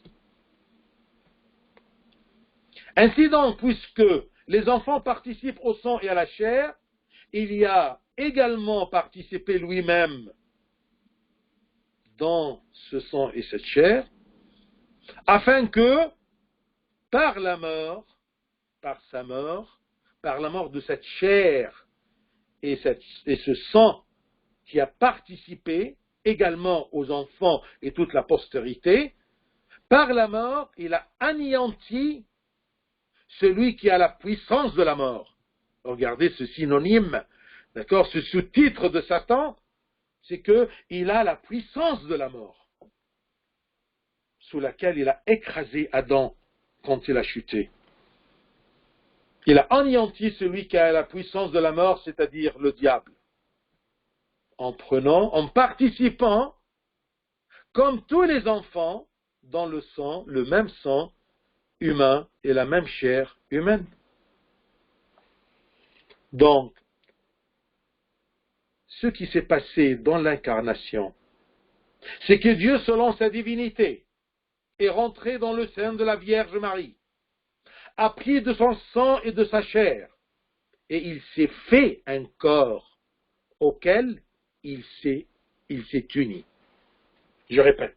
Ainsi donc, puisque les enfants participent au sang et à la chair, il y a également participé lui-même dans ce sang et cette chair, afin que, par la mort, par sa mort, par la mort de cette chair et ce sang qui a participé également aux enfants et toute la postérité. Par la mort, il a anéanti celui qui a la puissance de la mort. Regardez ce synonyme, d'accord, ce sous-titre de Satan, c'est qu'il a la puissance de la mort, sous laquelle il a écrasé Adam quand il a chuté. Il a anéanti celui qui a la puissance de la mort, c'est-à-dire le diable, en participant, comme tous les enfants, dans le sang, le même sang humain et la même chair humaine. Donc, ce qui s'est passé dans l'incarnation, c'est que Dieu, selon sa divinité, est rentré dans le sein de la Vierge Marie, a pris de son sang et de sa chair, et il s'est fait un corps auquel il s'est uni. Je répète.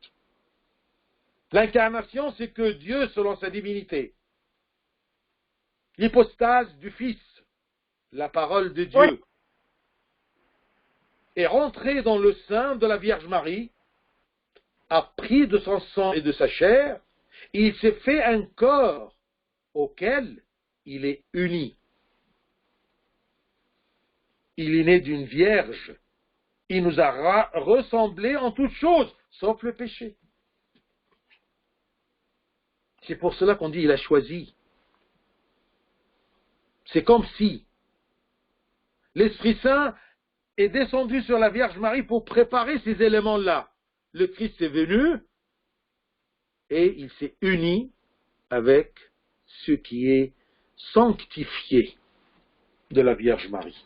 L'incarnation, c'est que Dieu, selon sa divinité, l'hypostase du Fils, la parole de Dieu, Oui. est rentré dans le sein de la Vierge Marie, a pris de son sang et de sa chair, et il s'est fait un corps auquel il est uni. Il est né d'une vierge. Il nous a ressemblé en toutes choses, sauf le péché. C'est pour cela qu'on dit il a choisi. C'est comme si l'Esprit Saint est descendu sur la Vierge Marie pour préparer ces éléments-là. Le Christ est venu et il s'est uni avec ce qui est sanctifié de la Vierge Marie.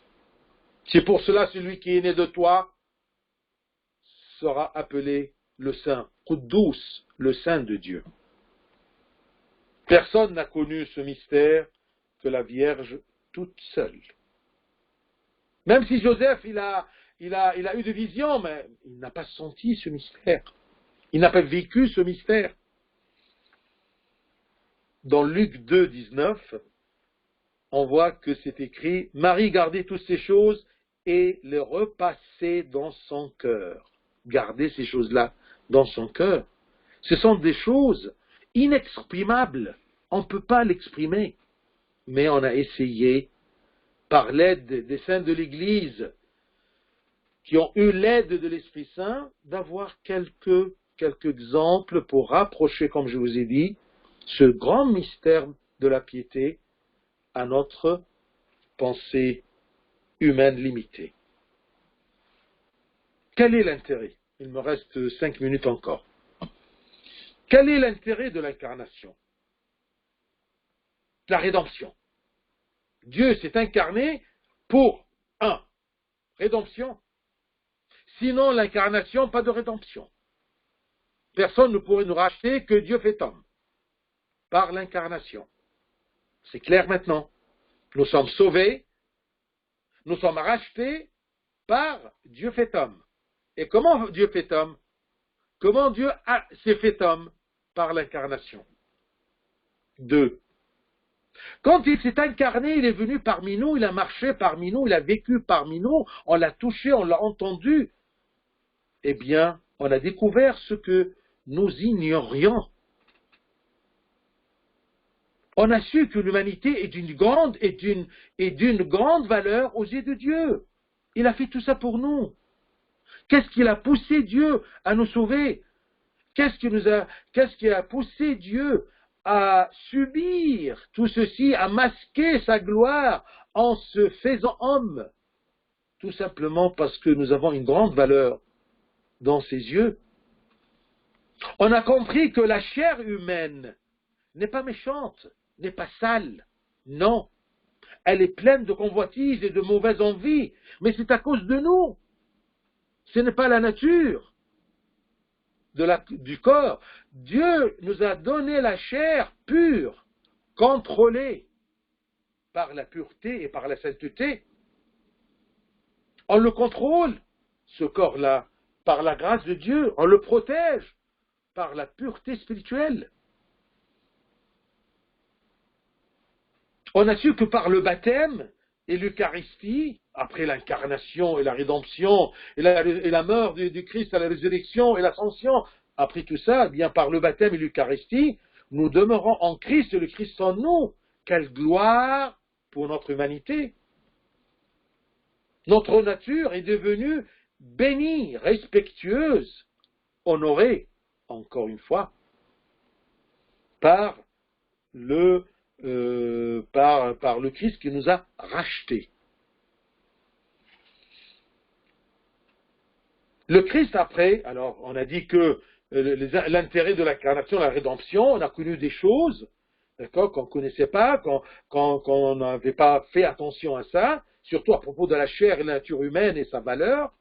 C'est pour cela celui qui est né de toi sera appelé le Saint, Quddus, le Saint de Dieu. Personne n'a connu ce mystère que la Vierge toute seule. Même si Joseph, il a eu des visions, mais il n'a pas senti ce mystère. Il n'a pas vécu ce mystère. Dans Luc 2, 19, on voit que c'est écrit « Marie gardait toutes ces choses et les repassait dans son cœur. » Garder ces choses-là dans son cœur. Ce sont des choses inexprimables. On ne peut pas l'exprimer. Mais on a essayé, par l'aide des saints de l'Église, qui ont eu l'aide de l'Esprit Saint, d'avoir quelques exemples pour rapprocher, comme je vous ai dit, ce grand mystère de la piété à notre pensée humaine limitée. Quel est l'intérêt? Il me reste 5 minutes encore. Quel est l'intérêt de l'incarnation? La rédemption. Dieu s'est incarné pour, rédemption. Sinon, l'incarnation, pas de rédemption. Personne ne pourrait nous racheter que Dieu fait homme, par l'incarnation. C'est clair maintenant. Nous sommes sauvés, nous sommes rachetés par Dieu fait homme. Et comment Dieu fait homme? Comment Dieu s'est fait homme? Par l'incarnation. 2. Quand il s'est incarné, il est venu parmi nous, il a marché parmi nous, il a vécu parmi nous, on l'a touché, on l'a entendu. Eh bien, on a découvert ce que nous ignorions. On a su que l'humanité est d'une grande valeur aux yeux de Dieu. Il a fait tout ça pour nous. Qu'est-ce qui a poussé Dieu à nous sauver? Qu'est-ce qui a poussé Dieu à subir tout ceci, à masquer sa gloire en se faisant homme? Tout simplement parce que nous avons une grande valeur dans ses yeux. On a compris que la chair humaine n'est pas méchante, n'est pas sale. Non. Elle est pleine de convoitises et de mauvaises envies, mais c'est à cause de nous. Ce n'est pas la nature du corps. Dieu nous a donné la chair pure, contrôlée par la pureté et par la sainteté. On le contrôle, ce corps-là, par la grâce de Dieu. On le protège par la pureté spirituelle. On a su que par le baptême, et l'Eucharistie, après l'incarnation et la rédemption, et la mort du Christ à la résurrection et l'ascension, après tout ça, eh bien par le baptême et l'Eucharistie, nous demeurons en Christ et le Christ en nous. Quelle gloire pour notre humanité! Notre nature est devenue bénie, respectueuse, honorée, encore une fois, par le Christ qui nous a rachetés. Le Christ après, alors on a dit que l'intérêt de l'incarnation, la rédemption, on a connu des choses, d'accord, qu'on ne connaissait pas, qu'on n'avait pas fait attention à ça, surtout à propos de la chair et de la nature humaine et sa valeur.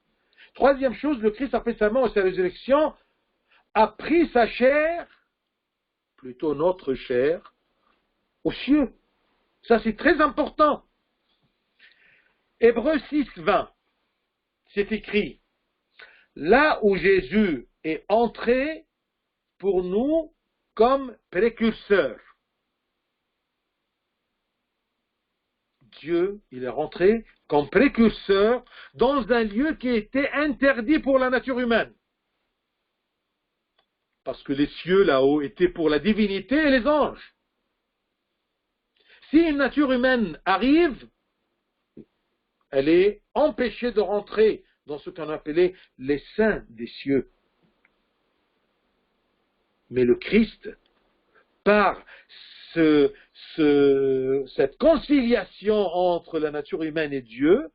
Troisième chose, le Christ après sa mort et sa résurrection a pris sa chair, plutôt notre chair, aux cieux. Ça c'est très important. Hébreux 6, 20, c'est écrit, là où Jésus est entré pour nous comme précurseur. Dieu, il est rentré comme précurseur dans un lieu qui était interdit pour la nature humaine. Parce que les cieux là-haut étaient pour la divinité et les anges. Si une nature humaine arrive, elle est empêchée de rentrer dans ce qu'on appelait les saints des cieux. Mais le Christ, par cette conciliation entre la nature humaine et Dieu,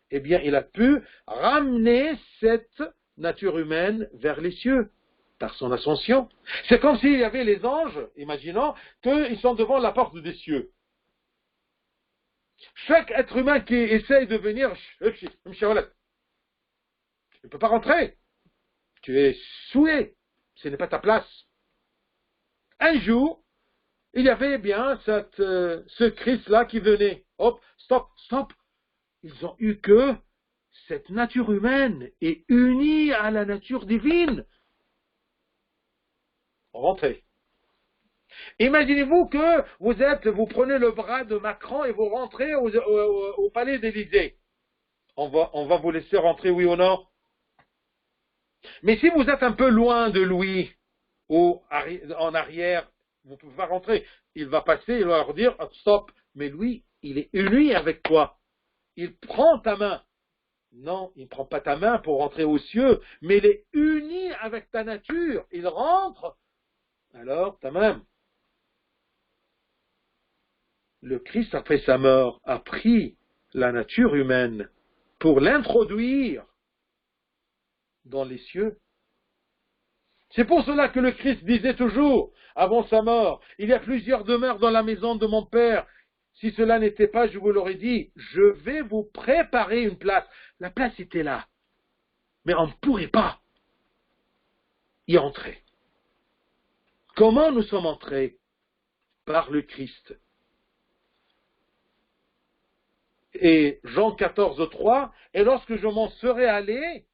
eh bien, il a pu ramener cette nature humaine vers les cieux, par son ascension. C'est comme s'il y avait les anges, imaginons, qu'ils sont devant la porte des cieux. Chaque être humain qui essaye de venir, tu ne peux pas rentrer. Tu es souillé. Ce n'est pas ta place. Un jour, il y avait bien ce Christ-là qui venait. Hop, stop, stop. Ils ont eu que cette nature humaine est unie à la nature divine. Rentrez. Imaginez-vous que vous prenez le bras de Macron et vous rentrez au palais d'Élysée. On va vous laisser rentrer, oui ou non? Mais si vous êtes un peu loin de lui, ou en arrière, vous ne pouvez pas rentrer. Il va passer, il va leur dire, stop. Mais lui, il est uni avec toi. Il prend ta main. Non, il ne prend pas ta main pour rentrer aux cieux, mais il est uni avec ta nature. Il rentre. Alors, ta main. Le Christ, après sa mort, a pris la nature humaine pour l'introduire dans les cieux. C'est pour cela que le Christ disait toujours, avant sa mort, il y a plusieurs demeures dans la maison de mon Père. Si cela n'était pas, je vous l'aurais dit, je vais vous préparer une place. La place était là, mais on ne pourrait pas y entrer. Comment nous sommes entrés? Par le Christ. Et Jean 14, 3, et lorsque je m'en serai allé,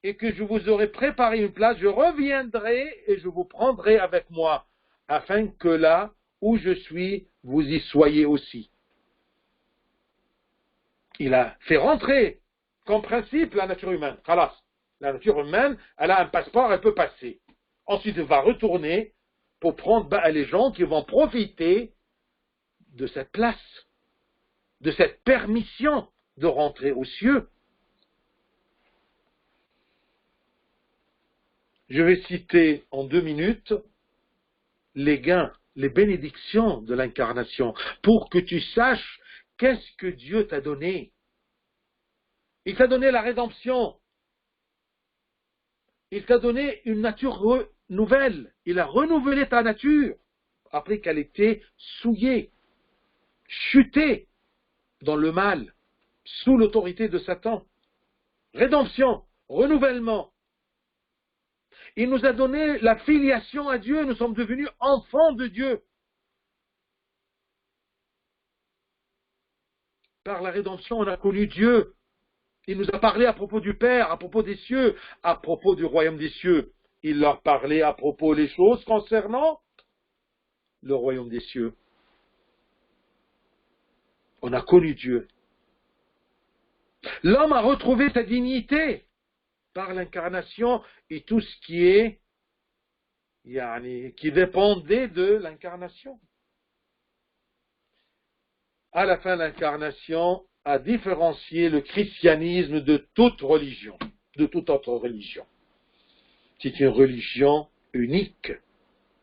et que je vous aurai préparé une place, je reviendrai et je vous prendrai avec moi, afin que là où je suis, vous y soyez aussi. Il a fait rentrer, comme principe, la nature humaine. Khalas. La nature humaine, elle a un passeport, elle peut passer. Ensuite, elle va retourner pour prendre les gens qui vont profiter de cette place, de cette permission de rentrer aux cieux. Je vais citer en 2 minutes les gains, les bénédictions de l'incarnation, pour que tu saches qu'est-ce que Dieu t'a donné. Il t'a donné la rédemption. Il t'a donné une nature nouvelle. Il a renouvelé ta nature après qu'elle était souillée, chutée dans le mal, sous l'autorité de Satan. Rédemption, renouvellement. Il nous a donné la filiation à Dieu, nous sommes devenus enfants de Dieu. Par la rédemption, on a connu Dieu. Il nous a parlé à propos du Père, à propos des cieux, à propos du royaume des cieux. Il leur parlait à propos des choses concernant le royaume des cieux. On a connu Dieu. L'homme a retrouvé sa dignité par l'incarnation et tout ce qui est, qui dépendait de l'incarnation. À la fin, l'incarnation a différencié le christianisme de toute religion, de toute autre religion. C'est une religion unique,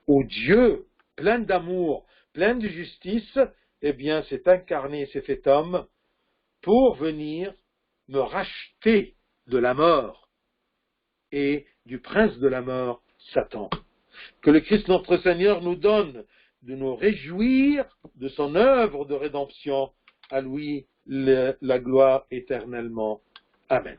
où Dieu, plein d'amour, plein de justice, eh bien, s'est incarné, s'est fait homme, pour venir me racheter de la mort et du prince de la mort, Satan. Que le Christ notre Seigneur nous donne de nous réjouir de son œuvre de rédemption. À lui la gloire éternellement. Amen.